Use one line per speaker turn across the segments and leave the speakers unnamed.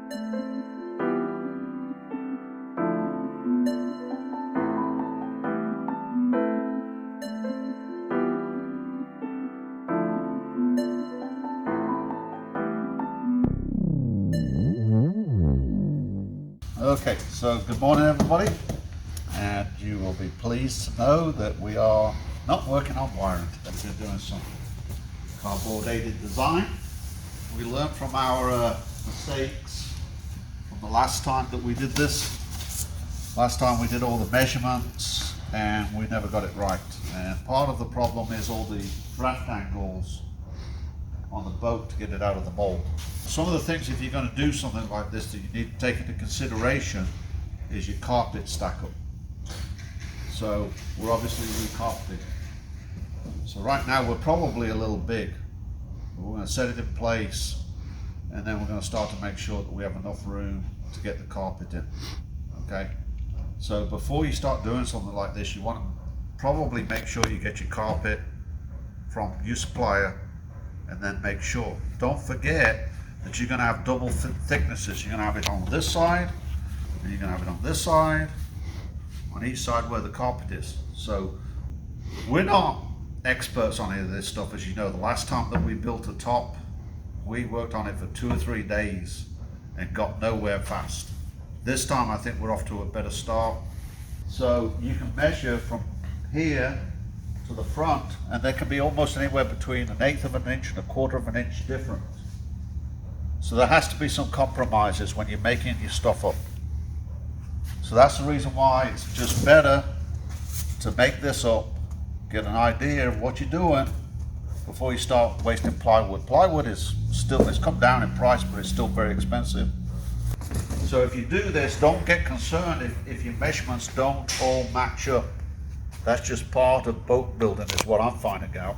Okay, so good morning everybody, and you will be pleased to know that we are not working on wiring today. We're doing some cardboard aided design. We learned from our mistakes from the last time that we did this. Last time we did all the measurements and we never got it right. And part of the problem is all the draft angles on the boat to get it out of the mold. Some of the things, if you're going to do something like this, that you need to take into consideration is your carpet stack up. So we're obviously recarpeting. So right now we're probably a little big. We're going to set it in place, and then we're going to start to make sure that we have enough room to get the carpet in. Okay. So before you start doing something like this, you want to probably make sure you get your carpet from your supplier, and then make sure. Don't forget that you're going to have double thicknesses. You're going to have it on this side, and you're going to have it on this side, on each side where the carpet is. So we're not experts on any of this stuff, as you know. The last time that we built a top, we worked on it for 2 or 3 days and got nowhere fast. This time I think we're off to a better start. So you can measure from here to the front, and there can be almost anywhere between 1/8 of an inch and 1/4 of an inch difference. So there has to be some compromises when you're making your stuff up. So that's the reason why it's just better to make this up, get an idea of what you're doing before you start wasting plywood. Plywood is still, it's come down in price, but it's still very expensive. So if you do this, don't get concerned if your measurements don't all match up. That's just part of boat building, is what I'm finding out.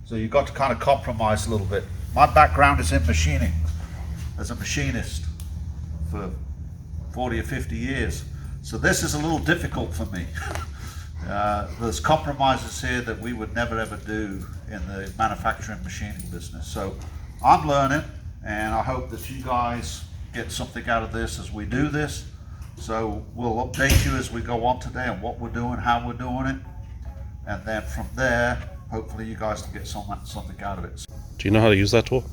So you've got to kind of compromise a little bit. My background is in machining, as a machinist for 40 or 50 years. So this is a little difficult for me. There's compromises here that we would never ever do in the manufacturing machining business. So I'm learning, and I hope that you guys get something out of this as we do this. So we'll update you as we go on today on what we're doing, how we're doing it, and then from there, hopefully you guys can get something out of it.
Do you know how to use that tool?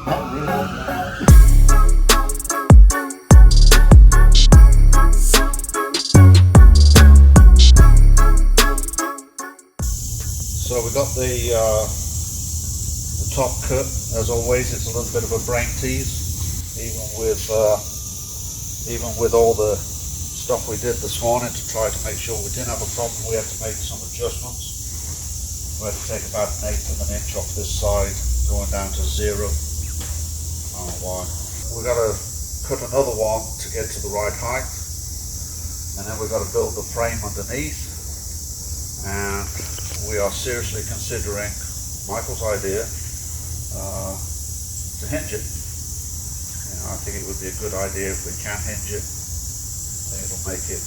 Not really. So we got the top cut. As always, it's a little bit of a brain tease. Even with all the stuff we did this morning to try to make sure we didn't have a problem, we had to make some adjustments. We had to take about 1/8 of an inch off this side, going down to 0. I don't know why. We got to cut another one to get to the right height, and then we've got to build the frame underneath. And we are seriously considering Michael's idea to hinge it. I think it would be a good idea if we can hinge it. I think it'll make it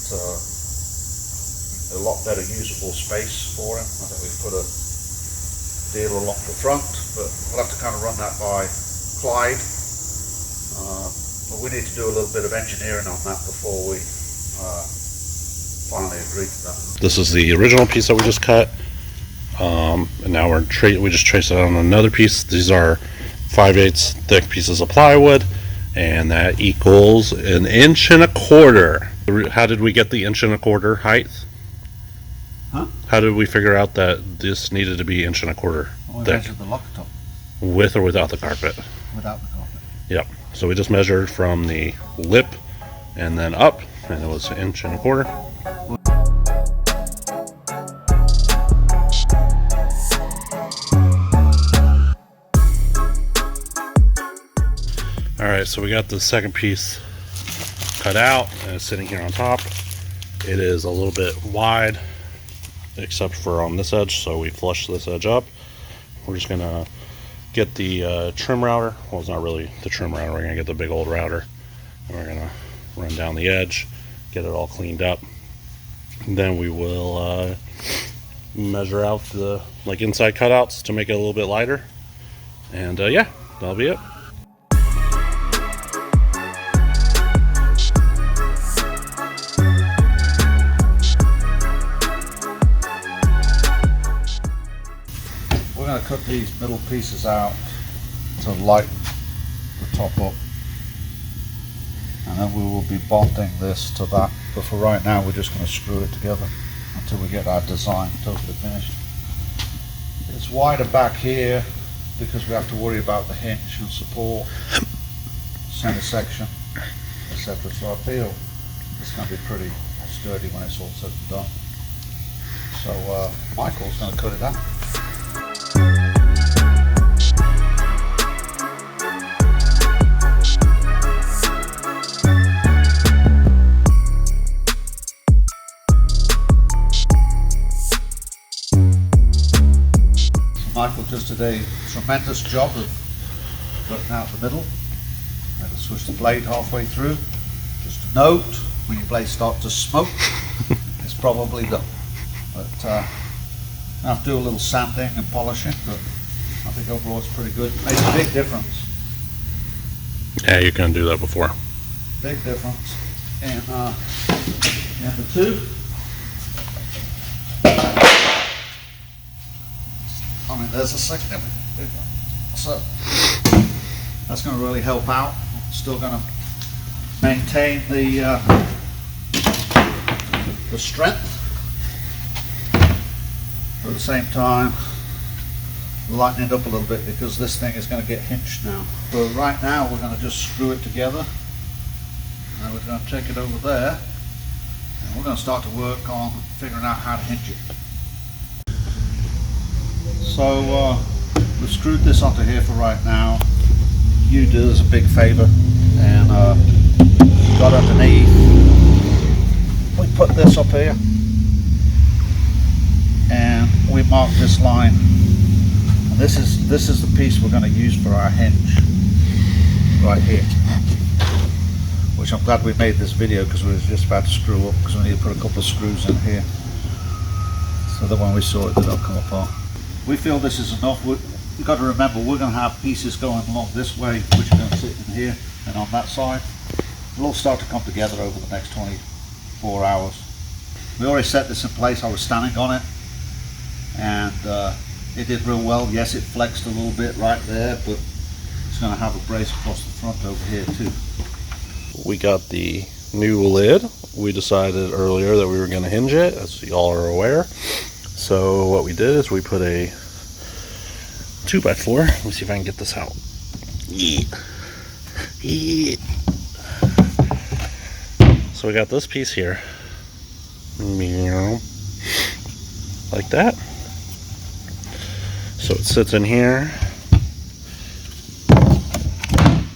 a lot better usable space for him. I think we put a deal along the front, but we'll have to kind of run that by Clyde. But we need to do a little bit of engineering on that before we finally agree to that.
This is the original piece that we just cut, and now we just traced it on another piece. These are 5/8 thick pieces of plywood, and that equals 1.25 inches. How did we get the 1.25 inch height?
Huh?
How did we figure out that this needed to be 1.25 inch
Well, we
thick?
measured the lock top.
With or without the carpet?
Without the carpet.
Yep. So we just measured from the lip and then up, and it was 1.25 inches. Alright, so we got the second piece cut out and it's sitting here on top. It is a little bit wide except for on this edge, so we flushed this edge up. We're just gonna get the trim router. Well, it's not really the trim router, we're gonna get the big old router and we're gonna run down the edge, get it all cleaned up, and then we will measure out the inside cutouts to make it a little bit lighter, and yeah, that'll be it.
We're going to cut these middle pieces out to lighten the top up, and then we will be bonding this to that, but for right now we're just going to screw it together until we get our design totally finished. It's wider back here because we have to worry about the hinge and support, center section, etc. So I feel it's going to be pretty sturdy when it's all said and done. So Michael's going to cut it out. Michael just did a tremendous job of cutting out the middle. I had to switch the blade halfway through. Just a note, when your blade starts to smoke, it's probably done. But I have to do a little sanding and polishing, but I think overall it's pretty good. Makes a big difference.
Yeah, you can do that before.
Big difference in the two. I mean, there's a significant difference. So that's going to really help out. Still going to maintain the strength, but at the same time lighten it up a little bit because this thing is going to get hinged now. But right now we're going to just screw it together, and we're going to take it over there, and we're going to start to work on figuring out how to hinge it. So we've screwed this onto here for right now. You do us a big favor and got underneath. We put this up here and we mark this line. And this is the piece we're going to use for our hinge right here. Which I'm glad we made this video because we were just about to screw up because we need to put a couple of screws in here so that when we saw it, they don't come apart. We feel this is enough. You've got to remember we're going to have pieces going along this way which are going to sit in here and on that side. It'll all start to come together over the next 24 hours. We already set this in place. I was standing on it and it did real well. Yes, it flexed a little bit right there, but it's going to have a brace across the front over here too.
We got the new lid. We decided earlier that we were going to hinge it, as y'all are aware. So what we did is we put a 2x4. Let me see if I can get this out. So we got this piece here, like that. So it sits in here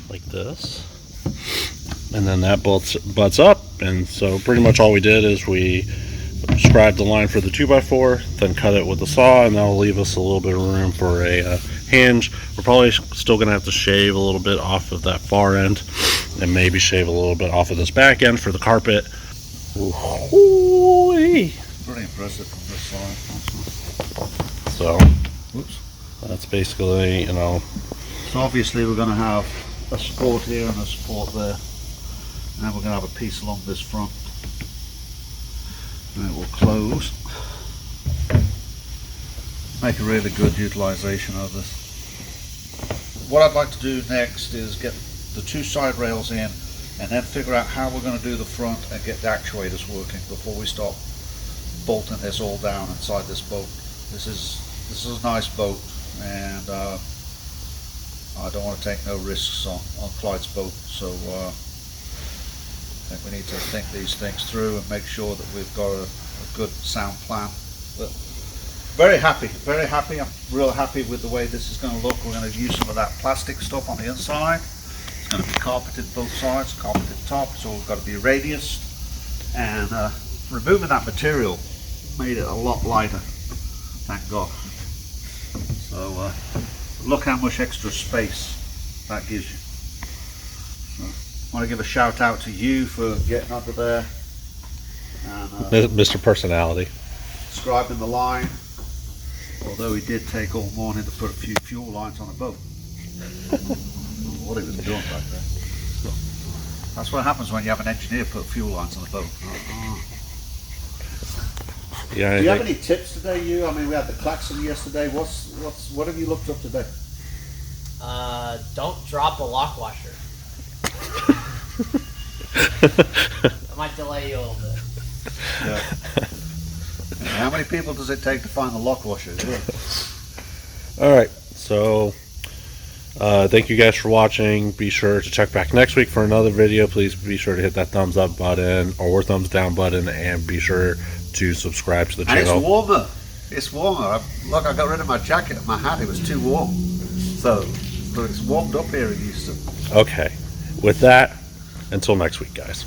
like this, and then that butts up. And so pretty much all we did is we scribed the line for the 2x4, then cut it with the saw, and that'll leave us a little bit of room for a hinge. We're probably still going to have to shave a little bit off of that far end and maybe shave a little bit off of this back end for the carpet. Ooh-wee.
Pretty impressive from this side.
So
Oops.
That's basically, you know.
So obviously we're going to have a support here and a support there, and then we're going to have a piece along this front. And it will close. Make a really good utilization of this. What I'd like to do next is get the two side rails in and then figure out how we're going to do the front and get the actuators working before we start bolting this all down inside this boat. This is a nice boat, and I don't want to take no risks on Clyde's boat, so I think we need to think these things through and make sure that we've got a good sound plan. But very happy. I'm real happy with the way this is going to look. We're going to use some of that plastic stuff on the inside. It's going to be carpeted both sides, carpeted top. It's all got to be radiused, and removing that material made it a lot lighter, thank God. So look how much extra space that gives you. I want to give a shout out to you for getting under there and
Mr. Personality.
scribing the line, although he did take all morning to put a few fuel lines on a boat. what it was doing back there. That's what happens when you have an engineer put fuel lines on the boat.
Yeah.
Do you have any tips today, you? I mean, we had the klaxon yesterday. What have you looked up today?
Don't drop a lock washer. That might delay you a little bit.
Yeah. How many people does it take to find the lock washer?
All right. So, thank you guys for watching. Be sure to check back next week for another video. Please be sure to hit that thumbs up button or thumbs down button, and be sure to subscribe to the
And
channel.
it's warmer. It's warmer. Look, I got rid of my jacket and my hat. It was too warm. So, but it's warmed up here in Houston.
Okay. With that, until next week, guys.